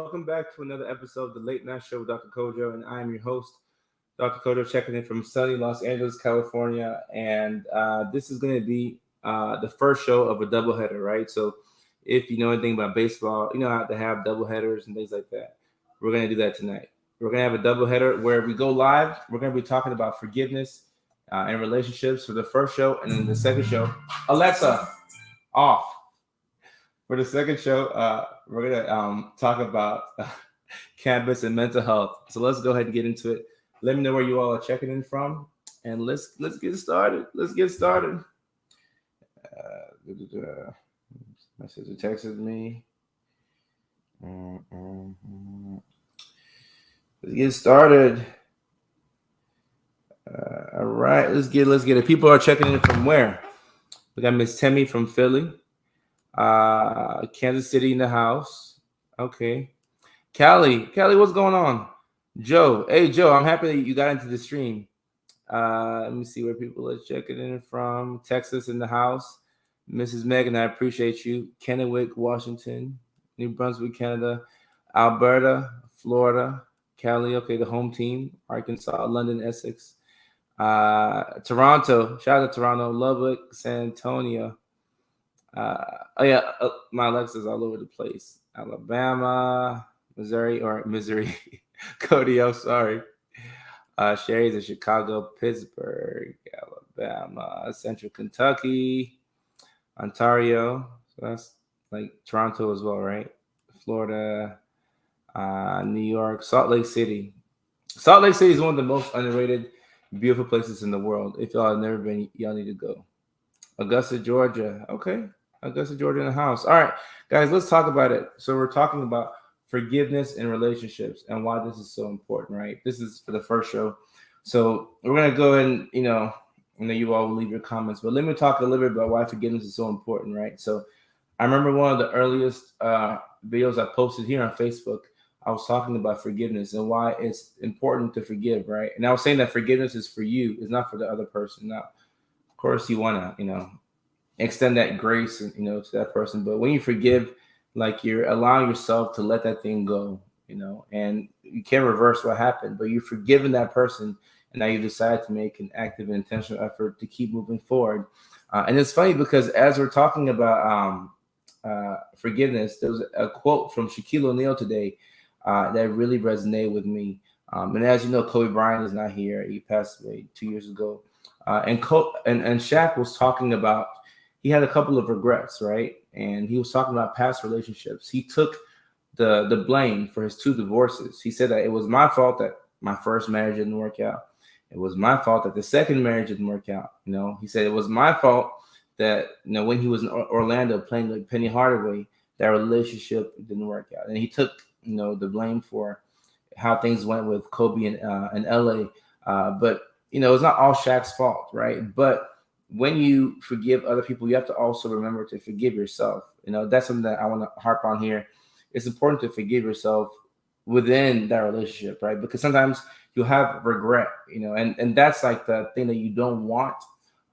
welcome back to another episode of the Late Night Show with Dr. Kojo, and I am your host, Dr. Kojo, checking in from sunny Los Angeles, California, and this is going to be the first show of a doubleheader, right? So, if you know anything about baseball, you know how to have doubleheaders and things like that. We're going to do that tonight. We're going to have a doubleheader where we go live. We're going to be talking about forgiveness and relationships for the first show, and then the second show, Alexa, off. For the second show, we're gonna talk about cannabis and mental health. So let's go ahead and get into it. Let me know where you all are checking in from, and let's get started. Let's get started. My sister texted me. Let's get started. All right, let's get it. People are checking in from where? We got Miss Temmie from Philly. Kansas City in the house. Okay. Callie, what's going on? Joe, hey Joe, I'm happy that you got into the stream. Let me see where people are checking in from. Texas in the house. Mrs. Megan, I appreciate you. Kennewick, Washington, New Brunswick, Canada, Alberta, Florida, Cali, okay, the home team, Arkansas, London, Essex, Toronto, shout out to Toronto, Lubbock, San Antonio. My Alexa's all over the place. Alabama, Missouri, Cody, I'm sorry. Sherry's in Chicago, Pittsburgh, Alabama, Central Kentucky, Ontario. So that's like Toronto as well, right? Florida, New York, Salt Lake City. Salt Lake City is one of the most underrated, beautiful places in the world. If y'all have never been, y'all need to go. Augusta, Georgia. Okay. Augusta, Georgia in the house. All right, guys, let's talk about it. So we're talking about forgiveness in relationships and why this is so important, right? This is for the first show. So we're going to go ahead and, you know you all will leave your comments, but let me talk a little bit about why forgiveness is so important, right? So I remember one of the earliest videos I posted here on Facebook. I was talking about forgiveness and why it's important to forgive, right? And I was saying that forgiveness is for you, it's not for the other person. Now, of course, you want to, extend that grace, to that person. But when you forgive, like you're allowing yourself to let that thing go, and you can't reverse what happened, but you're forgiving that person. And now you decide to make an active and intentional effort to keep moving forward. And it's funny because as we're talking about forgiveness, there was a quote from Shaquille O'Neal today that really resonated with me. And as you know, Kobe Bryant is not here. He passed away 2 years ago. And Shaq was talking about, he had a couple of regrets, right? And he was talking about past relationships. He took the blame for his 2 divorces. He said that it was my fault that my first marriage didn't work out. It was my fault that the second marriage didn't work out. He said it was my fault that, when he was in Orlando playing like Penny Hardaway, that relationship didn't work out. And he took, the blame for how things went with Kobe in LA. But, it's not all Shaq's fault, right? But when you forgive other people, you have to also remember to forgive yourself. That's something that I want to harp on here. It's important to forgive yourself within that relationship, right? Because sometimes you'll have regret, and that's like the thing that you don't want.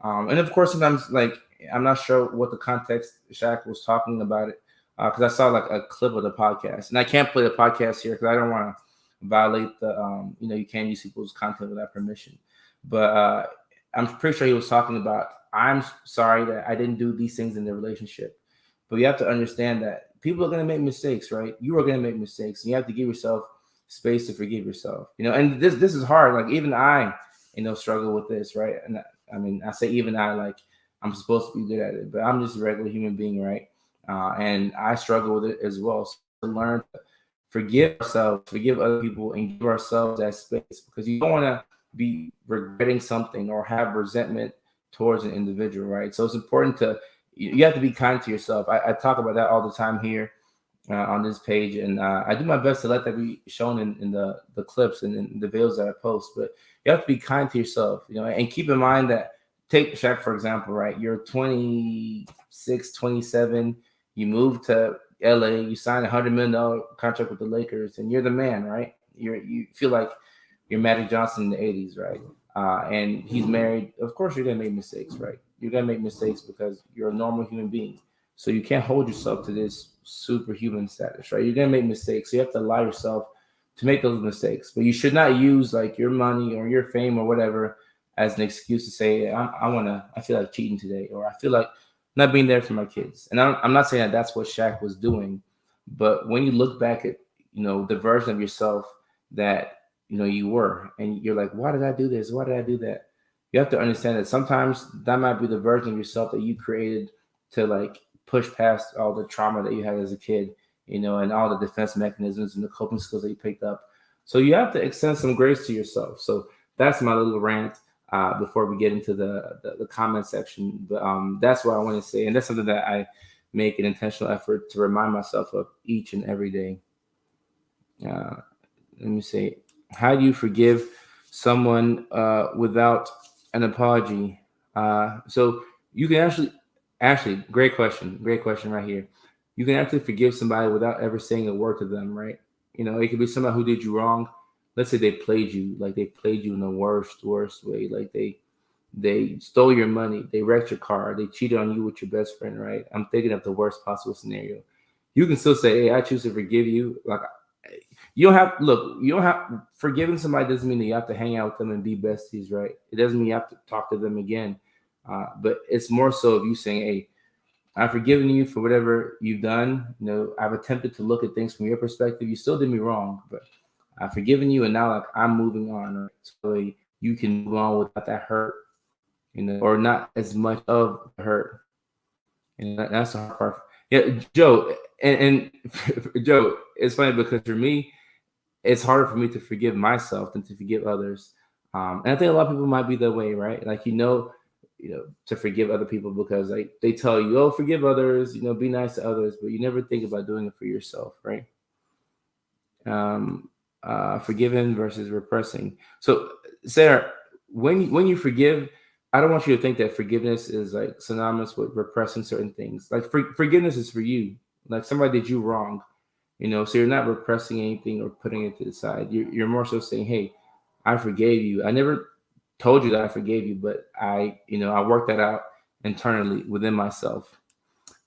And of course, sometimes, like, I'm not sure what the context Shaq was talking about it, because I saw like a clip of the podcast, and I can't play the podcast here because I don't want to violate the, you can't use people's content without permission. But I'm pretty sure he was talking about, I'm sorry that I didn't do these things in the relationship. But you have to understand that people are going to make mistakes, right? You are going to make mistakes, and you have to give yourself space to forgive yourself. And this is hard. Like, even I, struggle with this, right? And I mean, I say even I, like, I'm supposed to be good at it, but I'm just a regular human being, right? And I struggle with it as well. So to learn to forgive ourselves, forgive other people, and give ourselves that space, because you don't want to be regretting something or have resentment towards an individual, right? So it's important you have to be kind to yourself. I talk about that all the time here on this page, and I do my best to let that be shown in the clips and in the videos that I post. But you have to be kind to yourself, and keep in mind that, take Shaq, for example, right? You're 26, 27, you move to LA, you sign a $100 million contract with the Lakers, and you're the man, right? You feel like you're Magic Johnson in the 80s, right? And he's married. Of course, you're going to make mistakes, right? You're going to make mistakes because you're a normal human being. So you can't hold yourself to this superhuman status, right? You're gonna make mistakes. So you have to allow yourself to make those mistakes. But you should not use like your money or your fame or whatever as an excuse to say, I feel like cheating today, or I feel like not being there for my kids. And I'm not saying that that's what Shaq was doing, but when you look back at, the version of yourself that, you were, and you're like, why did I do this? Why did I do that? You have to understand that sometimes that might be the version of yourself that you created to like push past all the trauma that you had as a kid, and all the defense mechanisms and the coping skills that you picked up. So you have to extend some grace to yourself. So that's my little rant before we get into the comment section. But that's what I want to say. And that's something that I make an intentional effort to remind myself of each and every day. Let me say, how do you forgive someone without an apology? So you can actually, great question right here. You can actually forgive somebody without ever saying a word to them, right? It could be somebody who did you wrong. Let's say they played you, like they played you in the worst way, like they stole your money, they wrecked your car, they cheated on you with your best friend, right? I'm thinking of the worst possible scenario. You can still say, "Hey, I choose to forgive you." Like you don't have forgiving somebody doesn't mean that you have to hang out with them and be besties, right? It doesn't mean you have to talk to them again. But it's more so of you saying, "Hey, I've forgiven you for whatever you've done. I've attempted to look at things from your perspective. You still did me wrong, but I've forgiven you, and now like I'm moving on, right? So you can move on without that hurt, or not as much of the hurt. And that's the hard part. Yeah, Joe, and Joe, it's funny because for me, it's harder for me to forgive myself than to forgive others. And I think a lot of people might be that way, right? Like to forgive other people because like they tell you, oh, forgive others, be nice to others, but you never think about doing it for yourself, right? Forgiving versus repressing. So, Sarah, when you forgive, I don't want you to think that forgiveness is like synonymous with repressing certain things. Like forgiveness is for you. Like somebody did you wrong, so you're not repressing anything or putting it to the side. You're more so saying, hey, I forgave you. I never told you that I forgave you, but I worked that out internally within myself.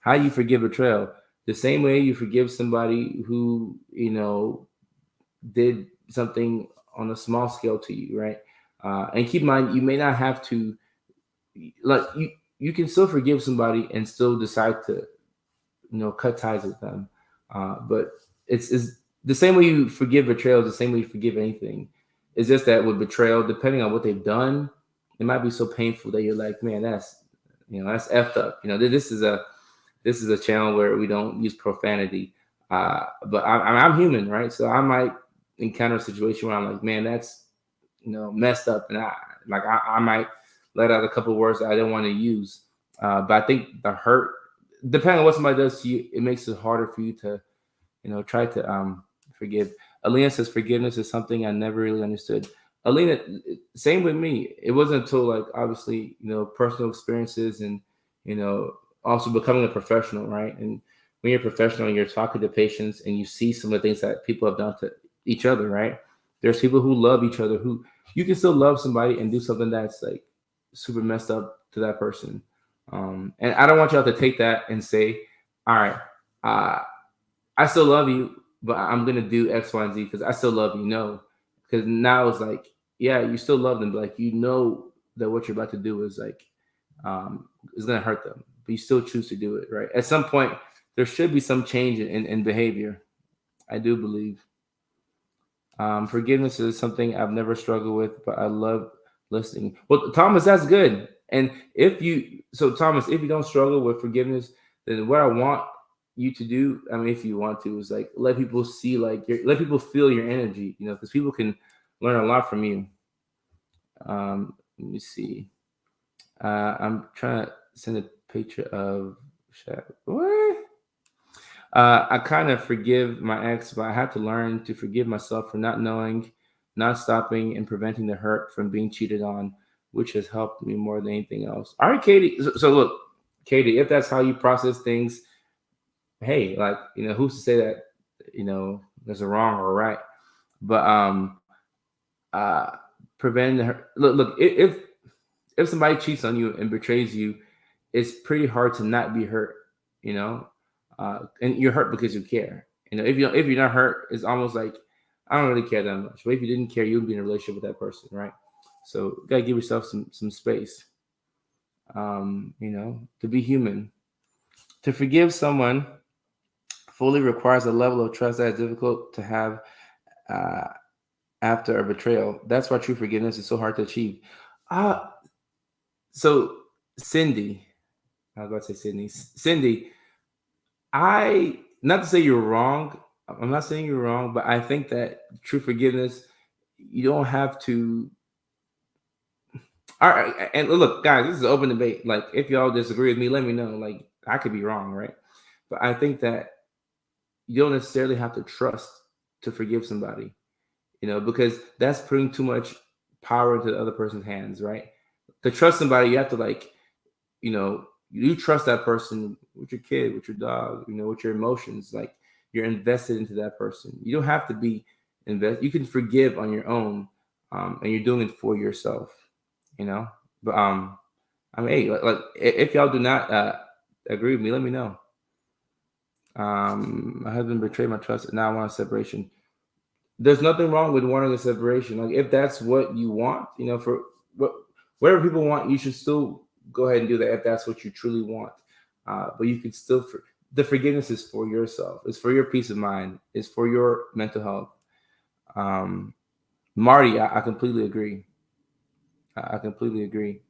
How you forgive betrayal? The same way you forgive somebody who did something on a small scale to you, right? And keep in mind, you may not have to, like you can still forgive somebody and still decide to cut ties with them. But it's the same way you forgive betrayal, the same way you forgive anything. It's just that with betrayal, depending on what they've done, it might be so painful that you're like, man, that's effed up. This is a channel where we don't use profanity. But I'm human, right? So I might encounter a situation where I'm like, man, that's messed up, and I might let out a couple of words that I don't want to use. But I think the hurt, depending on what somebody does to you, it makes it harder for you to try to forgive. Alina says forgiveness is something I never really understood. Alina, same with me. It wasn't until like obviously personal experiences and also becoming a professional, right? And when you're a professional and you're talking to patients and you see some of the things that people have done to each other, right? There's people who love each other who you can still love somebody and do something that's like super messed up to that person. And I don't want y'all to take that and say, all right, I still love you, but I'm gonna do X, Y, and Z because I still love you. No, because now it's like, yeah, you still love them, but like that what you're about to do is like is gonna hurt them, but you still choose to do it, right? At some point, there should be some change in behavior. I do believe. Forgiveness is something I've never struggled with, but I love listening. Well, Thomas, that's good. And Thomas, if you don't struggle with forgiveness, then what I want you to do, I mean, if you want to, is like let people see, like let people feel your energy, because people can learn a lot from you. Let me see. I'm trying to send a picture of what? I kind of forgive my ex, but I had to learn to forgive myself for not knowing, not stopping, and preventing the hurt from being cheated on, which has helped me more than anything else. All right, Katie. So look, Katie, if that's how you process things, hey, like who's to say that there's a wrong or a right? But uh, preventing the hurt. Look, if somebody cheats on you and betrays you, it's pretty hard to not be hurt. you know, and you're hurt because you care. If you're not hurt, it's almost like I don't really care that much. But if you didn't care, you would be in a relationship with that person, right? So you gotta give yourself some space, to be human. To forgive someone fully requires a level of trust that is difficult to have uh, after a betrayal. That's why true forgiveness is so hard to achieve. Uh, so Cindy, I was about to say Sydney. Cindy, I not to say you're wrong. I'm not saying you're wrong, but I think that true forgiveness, you don't have to. All right, and look, guys, this is an open debate. Like, if y'all disagree with me, let me know. Like, I could be wrong, right? But I think that you don't necessarily have to trust to forgive somebody, because that's putting too much power into the other person's hands, right? To trust somebody, you have to you trust that person with your kid, with your dog, with your emotions. Like, you're invested into that person. You don't have to be invest. You can forgive on your own, and you're doing it for yourself. You know, but I mean, hey, if y'all do not agree with me, let me know. My husband betrayed my trust, and now I want a separation. There's nothing wrong with wanting a separation. Like, if that's what you want, for what whatever people want, you should still go ahead and do that if that's what you truly want. But you can still the forgiveness is for yourself. It's for your peace of mind. It's for your mental health. Um, Marty, I completely agree. I completely agree.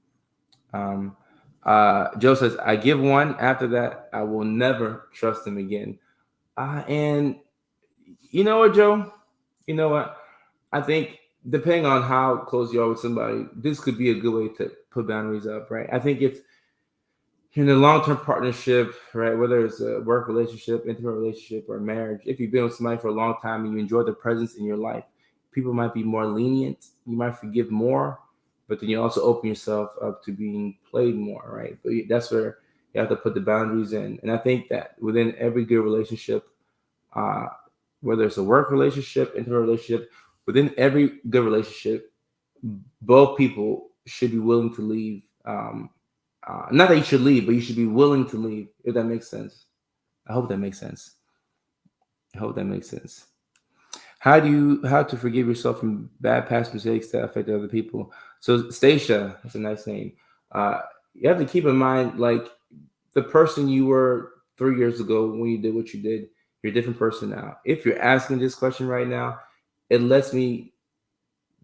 Um, Joe says, I give one. After that, I will never trust him again. And you know what, Joe? You know what? I think depending on how close you are with somebody, this could be a good way to put boundaries up, right? I think if you're in a long-term partnership, right, whether it's a work relationship, intimate relationship, or marriage, if you've been with somebody for a long time and you enjoy their presence in your life, people might be more lenient. You might forgive more, but then you also open yourself up to being played more, right? But that's where you have to put the boundaries in. And I think that within every good relationship, uh, whether it's a work relationship, intimate relationship, within every good relationship, both people should be willing to leave. Not that you should leave, but you should be willing to leave, if that makes sense. I hope that makes sense. I hope that makes sense. How to forgive yourself from bad past mistakes that affect other people? So Staysha, that's a nice name. Uh, you have to keep in mind, like, the person you were 3 years ago when you did what you did, you're a different person now. If you're asking this question right now, it lets me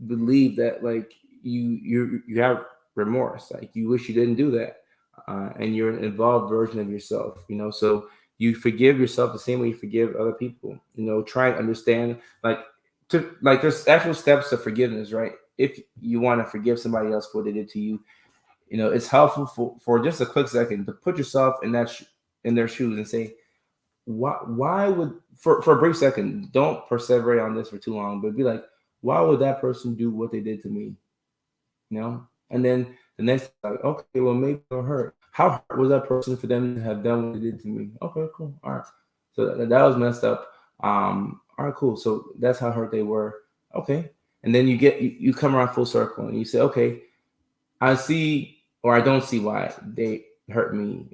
believe that, like, you have remorse, like you wish you didn't do that, and you're an involved version of yourself. So you forgive yourself the same way you forgive other people. Try and understand, like, there's actual steps to forgiveness, right? If you want to forgive somebody else for what they did to you, it's helpful for just a quick second to put yourself in in their shoes and say, why would, for a brief second, don't perseverate on this for too long, but be like, why would that person do what they did to me? And then the next, like, okay, well, maybe they're hurt. How hurt was that person for them to have done what they did to me? Okay, cool, all right. So that was messed up. All right, cool. So that's how hurt they were. Okay. And then you come around full circle and you say, okay, I see, or I don't see why they hurt me,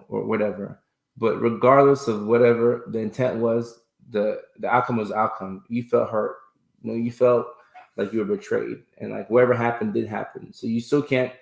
or whatever. But regardless of whatever the intent was, the outcome was outcome. You felt hurt. You felt like you were betrayed, and like whatever happened did happen. So you still can't,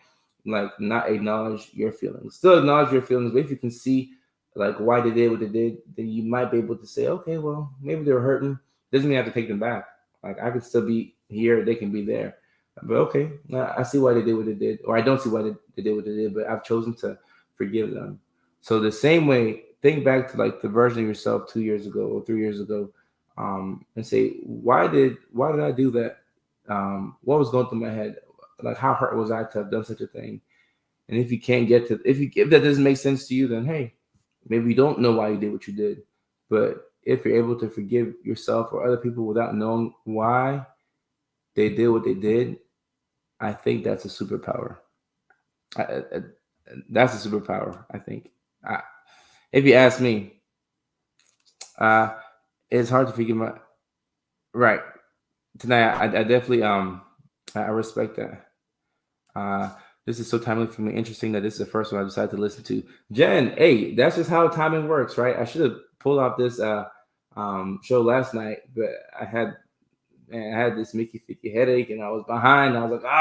like, not acknowledge your feelings. Still acknowledge your feelings, but if you can see, like, why they did what they did, then you might be able to say, okay, well, maybe they were hurting. Doesn't mean I have to take them back. Like, I could still be here, they can be there. But okay, I see why they did what they did, or I don't see why they did what they did, but I've chosen to forgive them. So the same way, think back to, like, the version of yourself 2 years ago or 3 years ago, and say, why did I do that? What was going through my head? Like, how hurt was I to have done such a thing? And if you can't get to, if that doesn't make sense to you, then hey, maybe you don't know why you did what you did. But if you're able to forgive yourself or other people without knowing why they did what they did, I think that's a superpower. I, that's a superpower, I think. I, if you ask me, uh, it's hard to forgive my right tonight. I definitely I respect that. This is so timely for me. Interesting that this is the first one I decided to listen to. Jen, hey, that's just how timing works, right? I should have pulled off this show last night, but I had this Mickey Ficky headache and I was behind. I was like,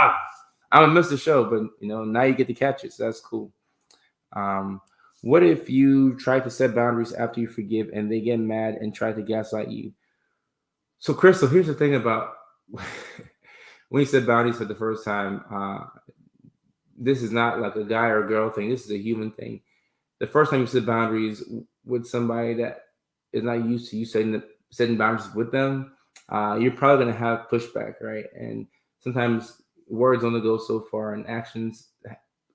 I'm gonna miss the show, but now you get to catch it, so that's cool. Um, what if you try to set boundaries after you forgive and they get mad and try to gaslight you? So, Crystal, here's the thing about when you set boundaries for the first time. This is not like a guy or girl thing. This is a human thing. The first time you set boundaries with somebody that is not used to you setting boundaries with them, you're probably going to have pushback, right? And sometimes words only go so far, and actions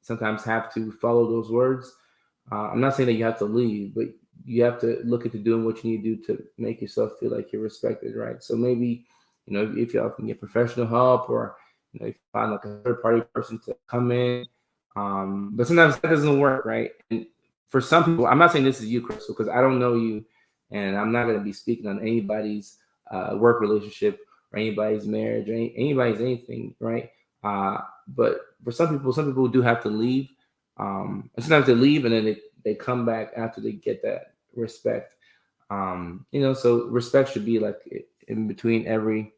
sometimes have to follow those words. I'm not saying that you have to leave, but you have to look into doing what you need to do to make yourself feel like you're respected, right? So maybe, if y'all can get professional help, or if you find like a third party person to come in. But sometimes that doesn't work, right? And for some people, I'm not saying this is you, Crystal, because I don't know you, and I'm not going to be speaking on anybody's work relationship or anybody's marriage or anybody's anything, right? But for some people do have to leave, and sometimes they leave and then they come back after they get that respect. So respect should be like in between every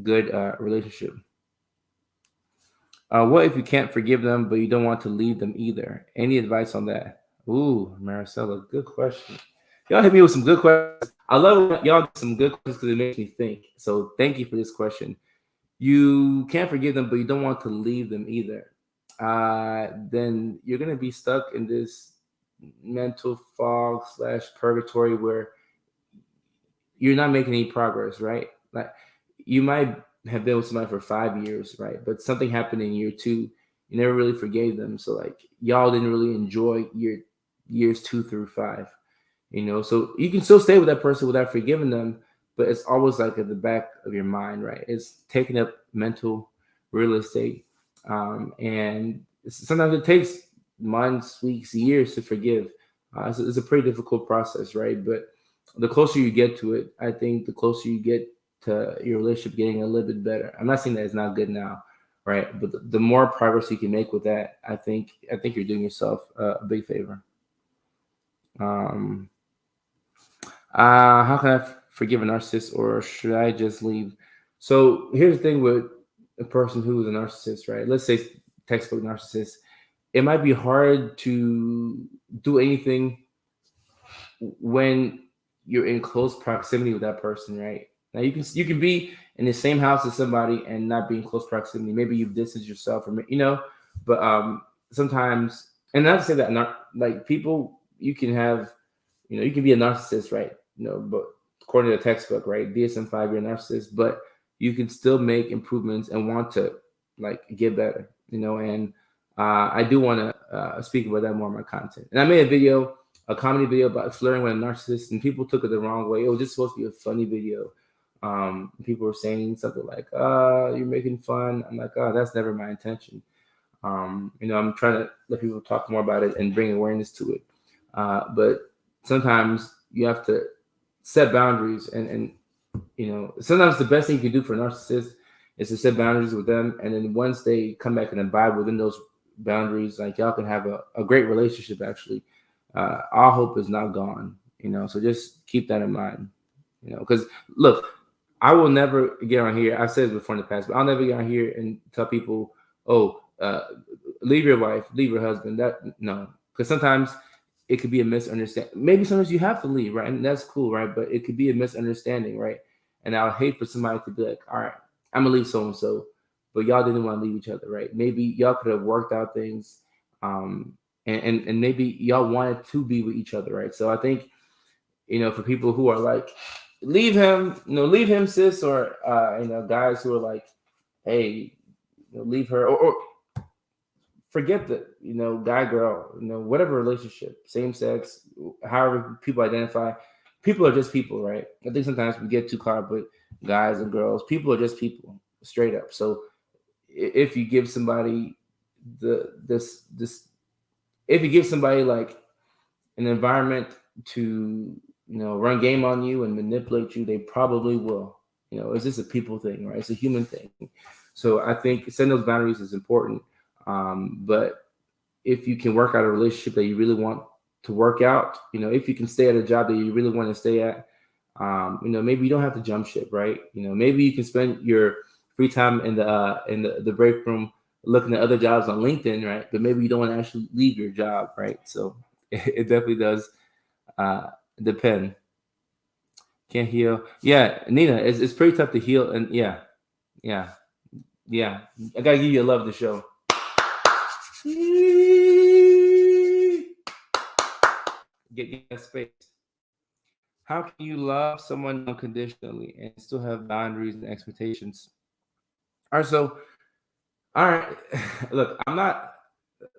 good relationship. What if you can't forgive them, but you don't want to leave them either? Any advice on that? Ooh, Maricela, good question. Y'all hit me with some good questions. I love when y'all get some good questions because it makes me think. So thank you for this question. You can't forgive them, but you don't want to leave them either. Then you're gonna be stuck in this mental fog / purgatory where you're not making any progress, right? Like you might have been with somebody for 5 years, right? But something happened in year two. You never really forgave them. So like y'all didn't really enjoy years 2 through 5. So you can still stay with that person without forgiving them, but it's always like at the back of your mind, right? It's taking up mental real estate. And sometimes it takes months, weeks, years to forgive. It's a pretty difficult process, right? But the closer you get to it, I think the closer you get to your relationship getting a little bit better. I'm not saying that it's not good now, right? But the more progress you can make with that, I think you're doing yourself a big favor. Um, how can I forgive a narcissist, or should I just leave? So here's the thing with a person who is a narcissist, right? Let's say textbook narcissist. It might be hard to do anything when you're in close proximity with that person, right? Now you can be in the same house as somebody and not be in close proximity. Maybe you've distanced yourself from it, but sometimes, and not to say that not like people you can have, you can be a narcissist, right? But according to the textbook, right, DSM-5, you're a narcissist, but you can still make improvements and want to like get better, and I do want to speak about that more in my content. And I made a comedy video about flirting with a narcissist, and people took it the wrong way. It was just supposed to be a funny video. People were saying something like, you're making fun. I'm like, oh, that's never my intention. I'm trying to let people talk more about it and bring awareness to it. But sometimes you have to set boundaries, and sometimes the best thing you can do for a narcissist is to set boundaries with them, and then once they come back and abide within those boundaries, like y'all can have a great relationship. Actually, our hope is not gone. So just keep that in mind. Because look, I will never get on here. I've said this before in the past, but I'll never get on here and tell people, "Oh, leave your wife, leave your husband." That no, because sometimes it could be a misunderstanding. Maybe sometimes you have to leave, right? And that's cool, right? But it could be a misunderstanding, right? And I would hate for somebody to be like, all right, I'm gonna leave so and so, but y'all didn't want to leave each other, right? Maybe y'all could have worked out things, and maybe y'all wanted to be with each other, right? So I think, for people who are like, leave him, sis, or guys who are like, hey, leave her, or forget the guy girl, whatever relationship, same sex, however people identify. People are just people, right? I think sometimes we get too caught up with guys and girls. People are just people, straight up. So if you give somebody this if you give somebody like an environment to run game on you and manipulate you, they probably will. It's just a people thing, right? It's a human thing. So I think setting those boundaries is important. But if you can work out a relationship that you really want to work out, if you can stay at a job that you really want to stay at, maybe you don't have to jump ship, right? Maybe you can spend your free time in the break room looking at other jobs on LinkedIn, right? But maybe you don't want to actually leave your job, right? So it definitely does uh, depend. Can't heal. Yeah, Nina, it's pretty tough to heal, and yeah, yeah. I gotta give you a love the show. Get that space. How can you love someone unconditionally and still have boundaries and expectations? All right, so all right, look, I'm not.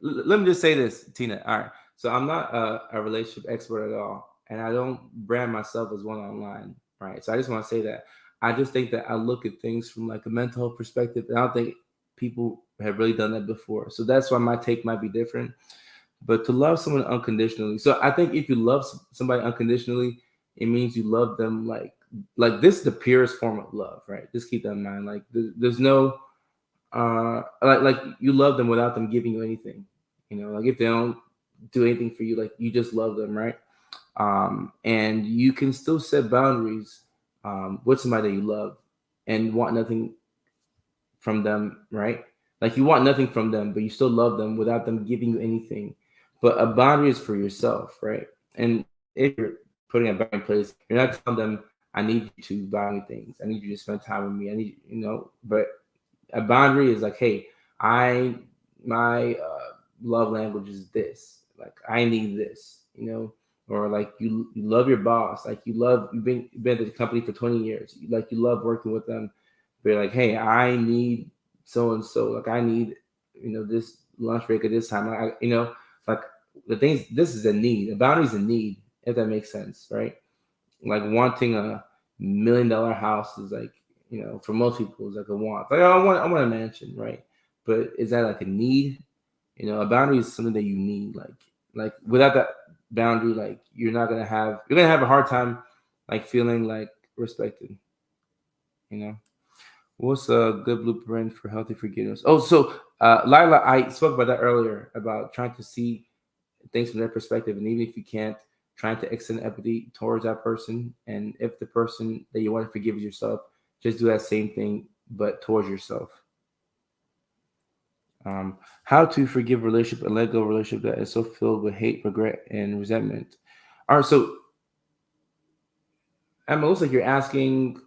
Let me just say this, Tina. All right, so I'm not a relationship expert at all, and I don't brand myself as one online, right? So I just want to say that I just think that I look at things from like a mental health perspective, and I don't think people have really done that before. So that's why my take might be different. But to love someone unconditionally, so I think if you love somebody unconditionally, it means you love them like this is the purest form of love, right? Just keep that in mind. Like there's no like you love them without them giving you anything. Like if they don't do anything for you, like you just love them, right? And you can still set boundaries with somebody that you love and want nothing from them, right? Like you want nothing from them, but you still love them without them giving you anything. But a boundary is for yourself, right? And if you're putting a boundary in place, you're not telling them, I need you to buy me things. I need you to spend time with me. I need, but a boundary is like, hey, I my love language is this. Like I need this, or like you love your boss, like you've been at the company for 20 years, like you love working with them. But you're like, hey, I need so and so. Like I need, this lunch break at this time. Like the things. This is a need. A boundary is a need, if that makes sense, right? Like wanting a $1 million house is like, for most people is like a want. Like I want a mansion, right? But is that like a need? A boundary is something that you need. Like without that boundary, like you're gonna have a hard time like feeling like respected. You know. What's a good blueprint for healthy forgiveness? Oh, so Lila, I spoke about that earlier about trying to see things from their perspective, and even if you can't, trying to extend empathy towards that person. And if the person that you want to forgive is yourself, just do that same thing, but towards yourself. How to forgive a relationship and let go of a relationship that is so filled with hate, regret, and resentment. All right, so Emma, it looks like you're asking.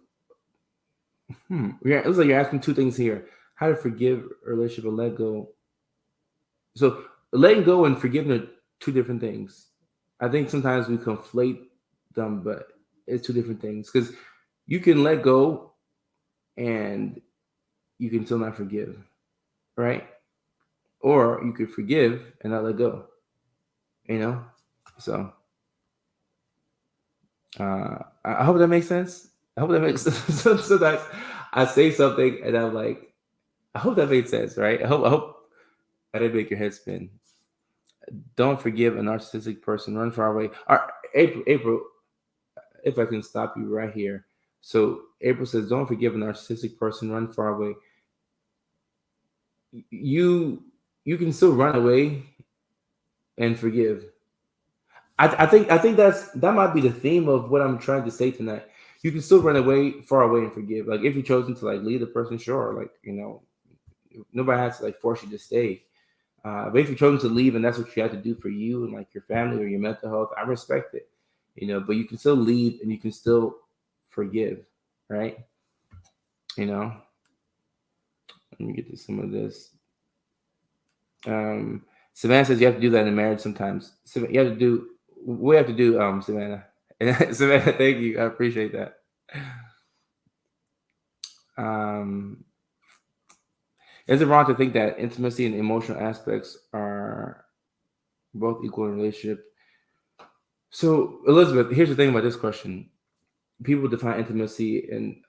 It looks like you're asking two things here: how to forgive a relationship and let go. So letting go and forgiving are two different things. I think sometimes we conflate them, but it's two different things because you can let go and you can still not forgive, right? Or you could forgive and not let go, you know? So I hope that makes sense. I hope that makes sense. Sometimes I say something and I'm like, I hope that made sense, right? I hope I didn't make your head spin. Don't forgive a narcissistic person. Run far away. All right, April, if I can stop you right here. So April says, don't forgive a narcissistic person. Run far away. You you can still run away and forgive. I think that might be the theme of what I'm trying to say tonight. You can still run away, far away, and forgive. Like if you chosen to like leave the person, sure. Like nobody has to like force you to stay. But if you chosen to leave and that's what you have to do for you and like your family or your mental health, I respect it. But you can still leave and you can still forgive, right? You know. Let me get to some of this. Savannah says you have to do that in a marriage sometimes. You have to do. We have to do. Savannah. Savannah, thank you. I appreciate that. Um, is it wrong to think that intimacy and emotional aspects are both equal in a relationship? So, Elizabeth, here's the thing about this question. People define intimacy in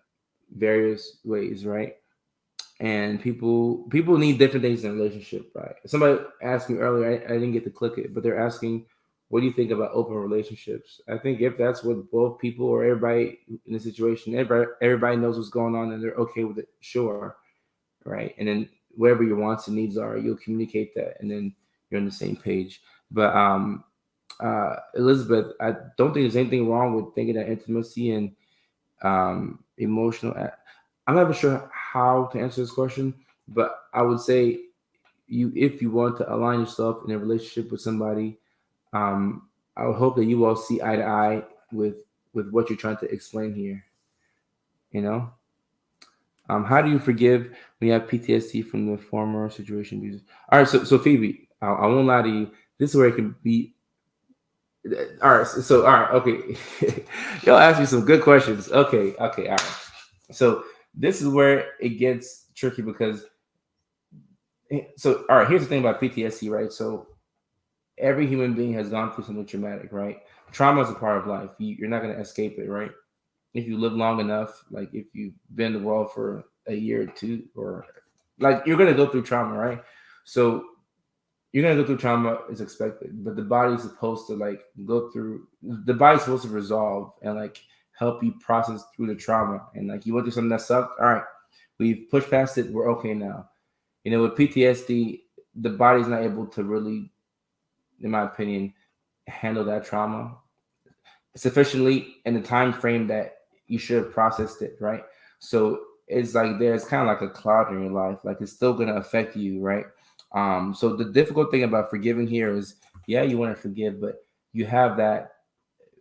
various ways, right? And people need different things in a relationship, right? Somebody asked me earlier, I didn't get to click it, but they're asking, what do you think about open relationships? I think if that's what both people or everybody in the situation, everybody knows what's going on and they're okay with it, sure, right? And then whatever your wants and needs are, you'll communicate that, and then you're on the same page. But Elizabeth, I don't think there's anything wrong with thinking that intimacy and emotional. I'm not even sure how to answer this question, but I would say if you want to align yourself in a relationship with somebody, um, I would hope that you all see eye to eye with what you're trying to explain here. You know, how do you forgive when you have PTSD from the former situation? All right, so Phoebe, I won't lie to you. This is where it can be. All right, so all right, okay. Y'all ask me some good questions. Okay, all right. So this is where it gets tricky because all right, here's the thing about PTSD, right? So every human being has gone through something traumatic, right? Trauma is a part of life. You're not going to escape it, right? If you live long enough, like if you've been in the world for a year or two, or like you're going to go through trauma, right? So you're going to go through trauma is expected, but the body's supposed to like go through, the body's supposed to resolve and like help you process through the trauma. And like you went through something that sucked. All right, we've pushed past it. We're okay now. With PTSD, the body's not able to really, in my opinion, handle that trauma sufficiently in the time frame that you should have processed it, right? So it's like there's kind of like a cloud in your life, like it's still gonna affect you, right? So the difficult thing about forgiving here is, yeah, you want to forgive, but you have that,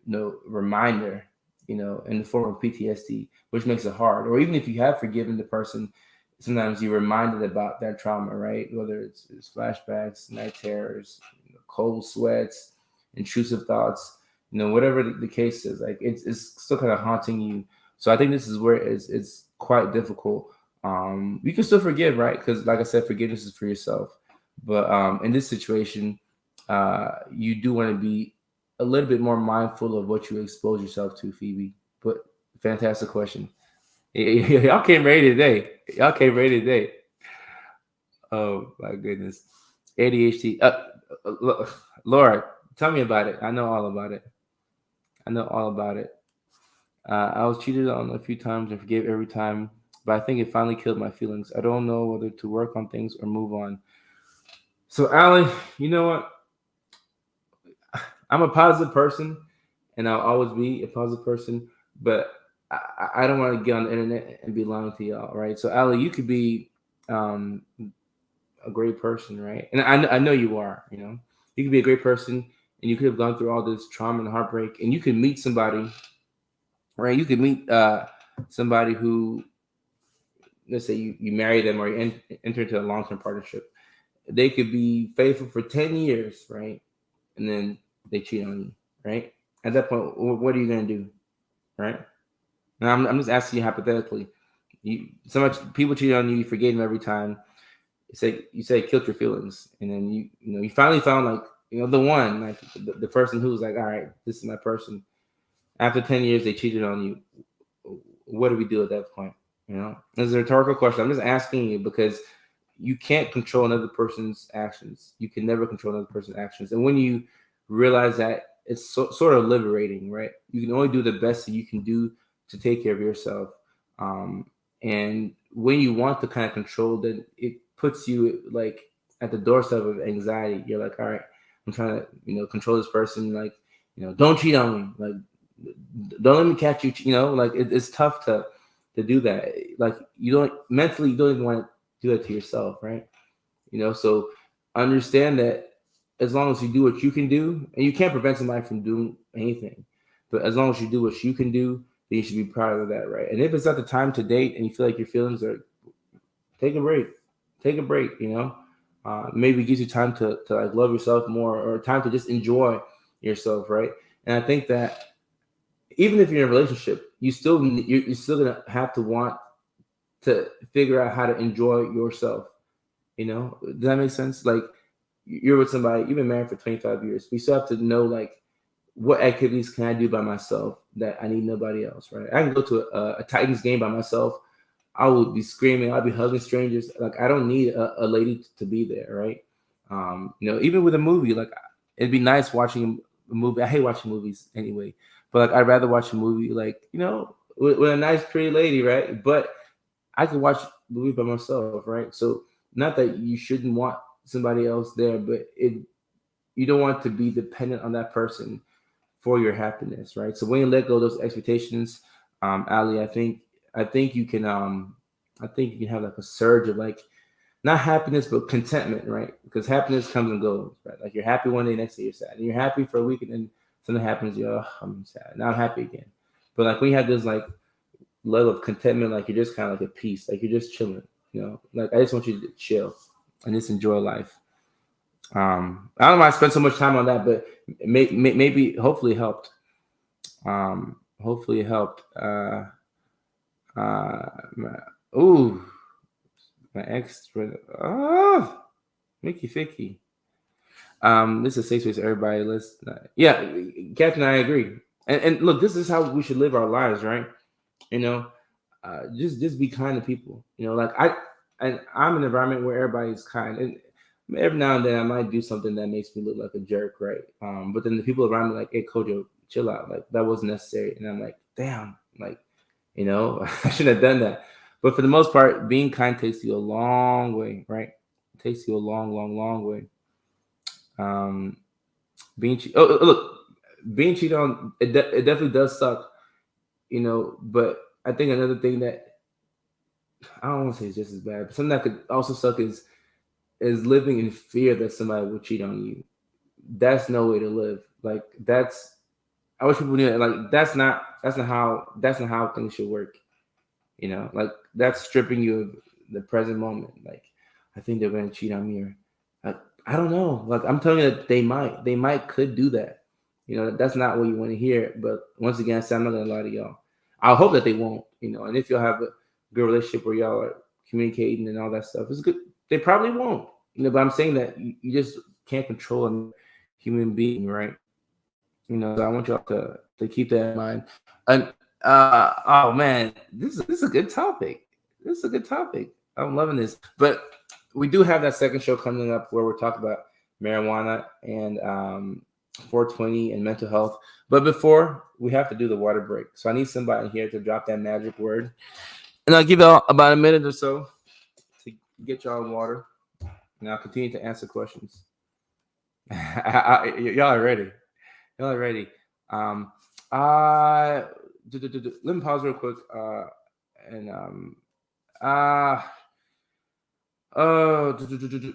reminder, in the form of PTSD, which makes it hard. Or even if you have forgiven the person, sometimes you're reminded about that trauma, right? Whether it's flashbacks, night terrors, cold sweats, intrusive thoughts, whatever the case is, like it's still kind of haunting you. So I think this is where it's quite difficult. You can still forgive, right? Because like I said, forgiveness is for yourself. But in this situation, you do want to be a little bit more mindful of what you expose yourself to, Phoebe. But fantastic question. Y'all came ready today. Oh my goodness. ADHD. Laura, tell me about it. I know all about it. I was cheated on a few times and forgave every time, but I think it finally killed my feelings. I don't know whether to work on things or move on. So, Alan, you know what? I'm a positive person, and I'll always be a positive person, but I don't want to get on the internet and be lying to y'all, right? So, Ali, you could be a great person, right? And I know you are, you could be a great person, and you could have gone through all this trauma and heartbreak, and you could meet somebody, right? You could meet somebody who, let's say you marry them or you enter into a long-term partnership. They could be faithful for 10 years, right? And then they cheat on you, right? At that point, what are you going to do, right? Now, I'm just asking you hypothetically. So much people cheat on you, you forgave them every time. You say it killed your feelings, and then you finally found like the one, like the person who's like, all right, this is my person. After 10 years, they cheated on you. What do we do at that point? It's a rhetorical question. I'm just asking you because you can't control another person's actions. You can never control another person's actions. And when you realize that, it's sort of liberating, right? You can only do the best that you can do to take care of yourself. And when you want to kind of control that, it puts you like at the doorstep of anxiety. You're like, all right, I'm trying to, control this person. Like, don't cheat on me. Like, don't let me catch you. Like it's tough to do that. Like you don't even want to do that to yourself, right? So understand that as long as you do what you can do, and you can't prevent somebody from doing anything, but as long as you do what you can do, then you should be proud of that, right? And if it's not the time to date and you feel like your feelings are, take a break. Maybe it gives you time to like love yourself more, or time to just enjoy yourself, right? And I think that even if you're in a relationship, you're still gonna have to want to figure out how to enjoy yourself. Does that make sense? Like you're with somebody, you've been married for 25 years. We still have to know like what activities can I do by myself that I need nobody else, right? I can go to a Titans game by myself. I would be screaming. I'd be hugging strangers. Like I don't need a lady to be there, right? Even with a movie, like it'd be nice watching a movie. I hate watching movies anyway, but like I'd rather watch a movie like with a nice pretty lady, right? But I can watch movies by myself, right? So not that you shouldn't want somebody else there, but you don't want to be dependent on that person for your happiness, right? So when you let go of those expectations, Ali, I think you can I think you can have like a surge of like not happiness but contentment, right? Because happiness comes and goes, right? Like you're happy one day, next day you're sad, and you're happy for a week, and then something happens, you're I'm sad, now I'm happy again. But like when you have this like level of contentment, like you're just kind of like at peace, like you're just chilling, like I just want you to chill and just enjoy life. I don't know why I spent so much time on that, but maybe hopefully it helped. Hopefully it helped. My, ooh, my ex. Oh, Mickey Ficky. This is a safe space. Everybody, let's. Yeah, Captain, I agree. And look, this is how we should live our lives, right? You know, just be kind to people. Like I'm in an environment where everybody's kind, and every now and then I might do something that makes me look like a jerk, right? But then the people around me like, hey, Kojo, chill out, like that wasn't necessary, and I'm like, damn, like, I shouldn't have done that. But for the most part, being kind takes you a long way, right? It takes you a long, long, long way. Um, look, being cheated on, it definitely does suck, But I think another thing that I don't want to say is just as bad, but something that could also suck is living in fear that somebody will cheat on you. That's no way to live. Like I wish people knew that. Like that's not how things should work. Like that's stripping you of the present moment. Like I think they're gonna cheat on me, or like I don't know. Like I'm telling you that they might could do that. That's not what you want to hear. But once again, I said I'm not gonna lie to y'all. I hope that they won't. And if y'all have a good relationship where y'all are communicating and all that stuff, it's good. They probably won't. But I'm saying that you just can't control a human being, right? So I want y'all to keep that in mind. And oh man, this is a good topic. This is a good topic. I'm loving this. But we do have that second show coming up where we're talking about marijuana and 420 and mental health. But before, we have to do the water break. So I need somebody here to drop that magic word. And I'll give y'all about a minute or so to get y'all water. And I'll continue to answer questions. Y'all are ready. Y'all are ready. Let me pause real quick. And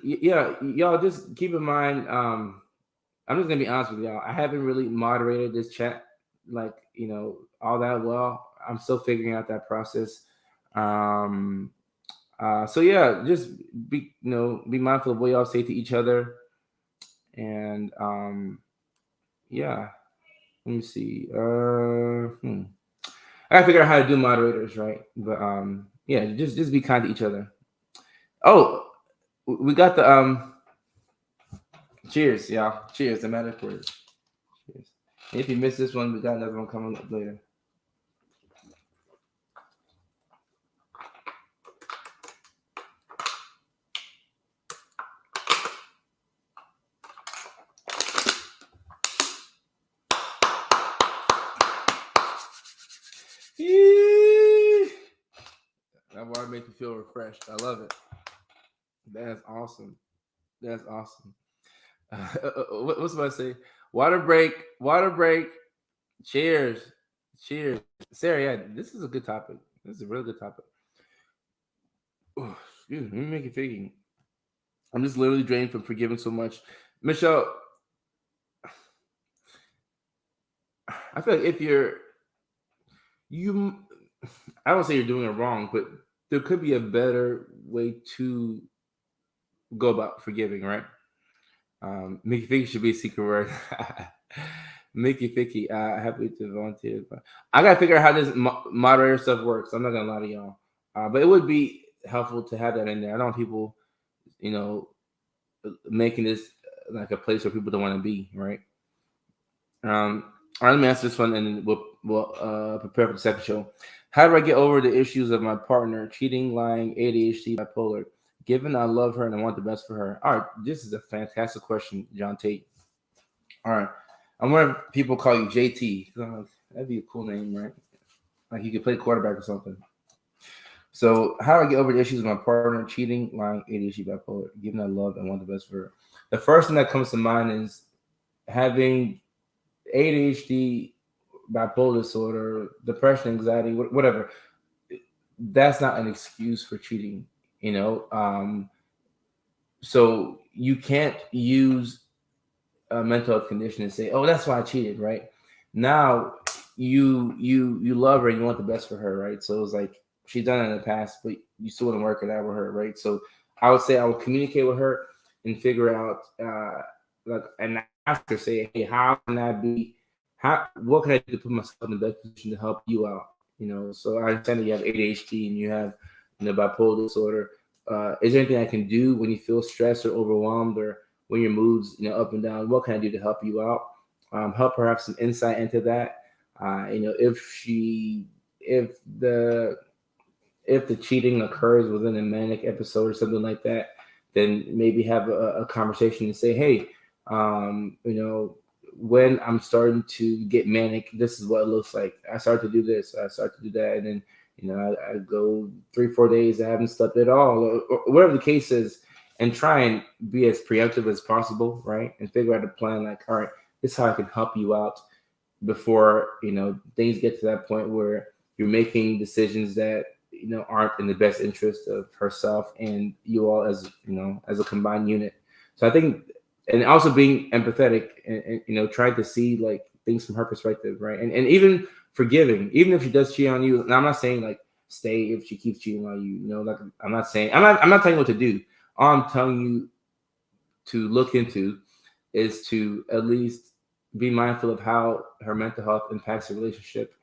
yeah, y'all just keep in mind. I'm just gonna be honest with y'all. I haven't really moderated this chat, like all that well. I'm still figuring out that process. So yeah, just be mindful of what y'all say to each other, and yeah. Let me see. I gotta figure out how to do moderators, right? But yeah, just be kind to each other. Oh, we got the cheers, y'all. Cheers, the magic word. Cheers. And if you missed this one, we got another one coming up later. That water makes me feel refreshed. I love it. That's awesome. That's awesome. What's about to say? Water break. Water break. Cheers. Cheers. Sarah, yeah, this is a good topic. This is a really good topic. Oh, excuse me. Let me make it figgy. I'm just literally drained from forgiving so much. Michelle, I feel like if I don't say you're doing it wrong, but there could be a better way to go about forgiving, right? Mickey Ficky should be a secret word. Mickey Ficky, happy to volunteer. I gotta figure out how this moderator stuff works. I'm not gonna lie to y'all, but it would be helpful to have that in there. I don't want people, making this like a place where people don't want to be, right? All right, let me answer this one, and then we'll prepare for the second show. How do I get over the issues of my partner cheating, lying, ADHD, bipolar? Given I love her and I want the best for her. All right, this is a fantastic question, John Tate. All right, I'm wondering if people call you JT. That'd be a cool name, right? Like you could play quarterback or something. So how do I get over the issues with my partner cheating, lying, ADHD, bipolar, giving her love and want the best for her? The first thing that comes to mind is having ADHD, bipolar disorder, depression, anxiety, whatever. That's not an excuse for cheating, you know. So you can't use a mental health condition and say, "Oh, that's why I cheated," right? Now you love her and you want the best for her, right? So it's like she's done it in the past, but you still want to work it out with her, right? So I would say I would communicate with her and figure out, like, and ask her, say, "Hey, how can I be? What can I do to put myself in the best position to help you out?" You know, so I understand that you have ADHD and you have, bipolar disorder. Is there anything I can do when you feel stressed or overwhelmed, or when your mood's up and down? What can I do to help you out? Help her have some insight into that. If the if the cheating occurs within a manic episode or something like that, then maybe have a conversation and say, hey, when I'm starting to get manic, this is what it looks like. I start to do this, I start to do that, and then I go 3-4 days I haven't slept at all, or whatever the case is, and try and be as preemptive as possible, right? And figure out a plan like, all right, this is how I can help you out before things get to that point where you're making decisions that aren't in the best interest of herself and you all, as a combined unit. So I think, and also being empathetic and trying to see like things from her perspective, right? And even forgiving, even if she does cheat on you. And I'm not saying like stay if she keeps cheating on you. Like I'm not telling you what to do. All I'm telling you to look into is to at least be mindful of how her mental health impacts the relationship.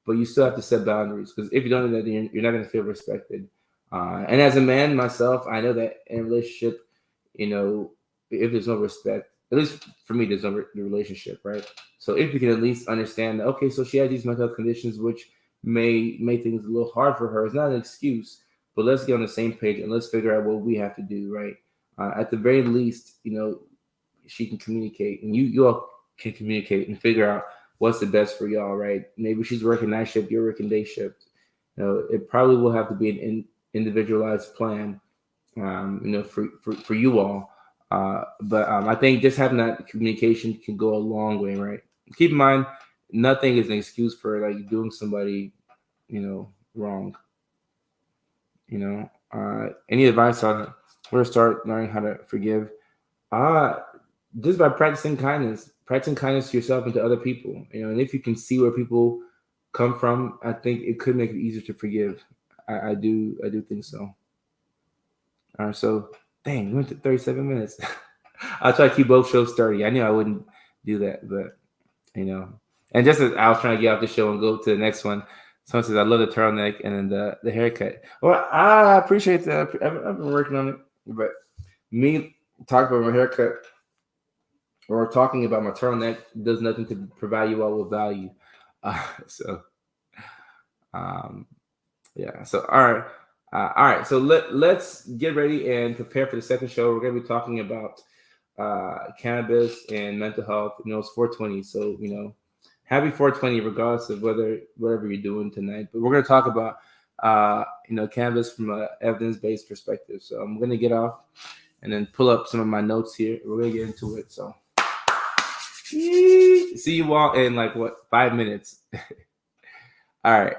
But you still have to set boundaries, because if you don't do that, then you're not going to feel respected. And as a man myself, I know that in a relationship, if there's no respect, at least for me, there's no relationship, right? So if you can at least understand that, okay, so she has these mental health conditions which may make things a little hard for her. It's not an excuse, but let's get on the same page and let's figure out what we have to do, right? At the very least, she can communicate, and you all can communicate and figure out what's the best for y'all, right? Maybe she's working night shift, you're working day shift. It probably will have to be an individualized plan, for you all. But I think just having that communication can go a long way, right? Keep in mind, nothing is an excuse for like doing somebody, wrong. Any advice on where to start learning how to forgive? Uh just by practicing kindness to yourself and to other people. And if you can see where people come from, I think it could make it easier to forgive. I do think so. All right, so dang, we went to 37 minutes. I'll try to keep both shows 30. I knew I wouldn't do that, but and just as I was trying to get off the show and go to the next one, someone says I love the turtleneck and then the haircut. Well, I appreciate that. I've been working on it, but me talking about my haircut or talking about my turtleneck does nothing to provide you all with value. So, yeah. So, all right. So let's get ready and prepare for the second show. We're going to be talking about cannabis and mental health. It's 420, so happy 420, regardless of whatever you're doing tonight. But we're going to talk about cannabis from an evidence-based perspective. So I'm going to get off and then pull up some of my notes here. We're going to get into it. So. See you all in like 5 minutes. All right.